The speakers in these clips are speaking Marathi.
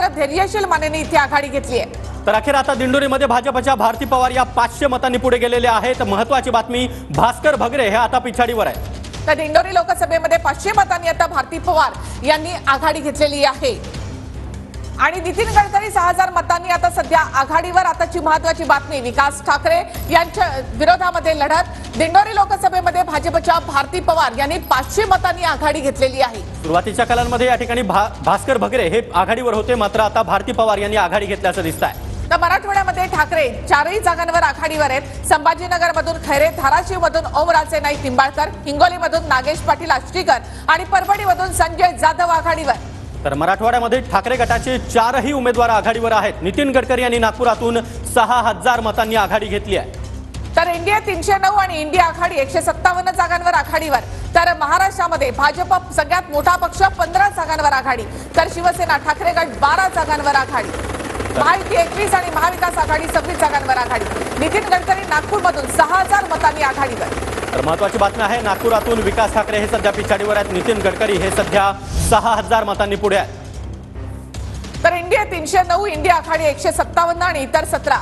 मात्र धैर्यशील मानेने इथे आघाडी घेतली आहे। तर अखेर आता दिंडोरीमध्ये भाजपच्या भारती पवार या 500 मतांनी पुढे गेलेले आहेत। महत्त्वाची बातमी, भास्कर भगरे हे आता पिछाडीवर आहेत। तर दिंडोरी लोकसभेमध्ये 500 मतांनी आता भारती पवार यांनी आघाडी घेतलेली आहे आणि नितीन गडकरी 6000 मतांनी आता सध्या आघाडीवर। आताची महत्त्वाची बातमी, विकास ठाकरे यांच्या विरोधामध्ये लढत। दिंडोरी लोकसभेमध्ये भाजपच्या भारती पवार यांनी 500 मतांनी आघाडी घेतलेली आहे। सुरुवातीच्या कालांमध्ये या ठिकाणी भास्कर भगरे हे आघाडीवर होते, मात्र आता भारती पवार यांनी आघाडी घेतल्याचं दिसतंय। तर मराठवाड्यामध्ये ठाकरे 4ही जागांवर आघाडीवर आहेत। संभाजीनगरमधून खैरे, धाराशिवमधून ओमराजे नाईक निंबाळकर, हिंगोलीमधून नागेश पाटील आष्टीकर आणि परभणीमधून संजय जाधव आघाडीवर। तर मराठवाड्यामध्ये ठाकरे गटाचे 4ही उमेदवार आघाडीवर आहेत। नितीन गडकरी यांनी नागपुरातून 6000 मतांनी आघाडी घेतली आहे। तर इंडिया 309 आणि इंडिया आघाडी 157 जागांवर आघाडीवर। तर महाराष्ट्रामध्ये भाजप सगळ्यात मोठा पक्ष 15 जागांवर आघाडी। तर शिवसेना ठाकरे गट 12 जागांवर आघाडी। महायुती 21 आणि महाविकास आघाडी 26 जागांवर आघाडी। नितीन गडकरी नागपूरमधून 6000 मतांनी आघाडीवर। तर महत्त्वाची बातमी आहे, नागपुरातून विकास ठाकरे हे सध्या पिछाडीवर आहेत। नितीन गडकरी हे सध्या 6000 मतांनी पुढे आहेत। तर इंडिया 309, इंडिया आघाडी 157 आणि इतर 17।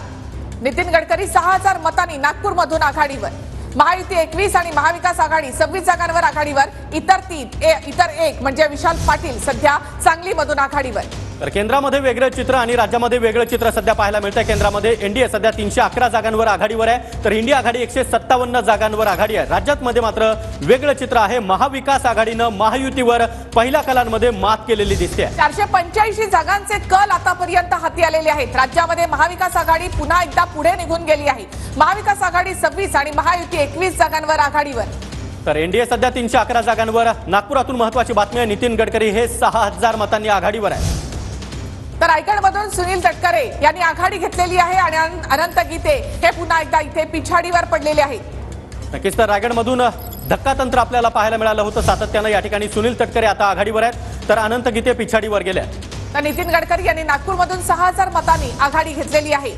नितीन गडकरी 6000 मतांनी नागपूरमधून आघाडीवर। महायुती 21 आणि महाविकास आघाडी 26 जागांवर आघाडीवर। इतर एक म्हणजे विशाल पाटील सध्या सांगलीमधून आघाडीवर। तर केंद्रामध्ये वेगळं चित्र आणि राज्यामध्ये वेगळं चित्र सध्या पाहायला मिळतंय। केंद्रामध्ये एनडीए सध्या 311 जागांवर आघाडीवर आहे, तर इंडिया आघाडी 157 जागांवर आघाडी आहे। राज्यामध्ये मात्र वेगळं चित्र आहे। महाविकास आघाडीनं महायुतीवर पहिल्या कालांमध्ये मात केलेली दिसते। 485 जागांचे कल आतापर्यंत हाती आलेले आहेत। राज्यामध्ये महाविकास आघाडी पुन्हा एकदा पुढे निघून गेली आहे। महाविकास आघाडी 26 आणि महायुती 21 जागांवर आघाडीवर। तर एनडीए सध्या 311 जागांवर। नागपुरातून महत्त्वाची बातमी आहे, नितीन गडकरी हे 6000 मतांनी आघाडीवर आहे। तर रायगडमधून सुनील तटकरे यांनी आघाडी घेतलेली आहे आणि अनंत गीते हे पुन्हा एकदा इथे पिछाडीवर पडलेले आहेत। नक्कीच तर रायगडमधून धक्कातंत्र आपल्याला पाहायला मिळालं होतं सातत्यानं। या ठिकाणी सुनील तटकरे आता आघाडीवर आहेत, तर अनंत गीते पिछाडीवर गेले आहेत। तर नितीन गडकरी यांनी नागपूरमधून 6000 मतांनी आघाडी घेतलेली आहे।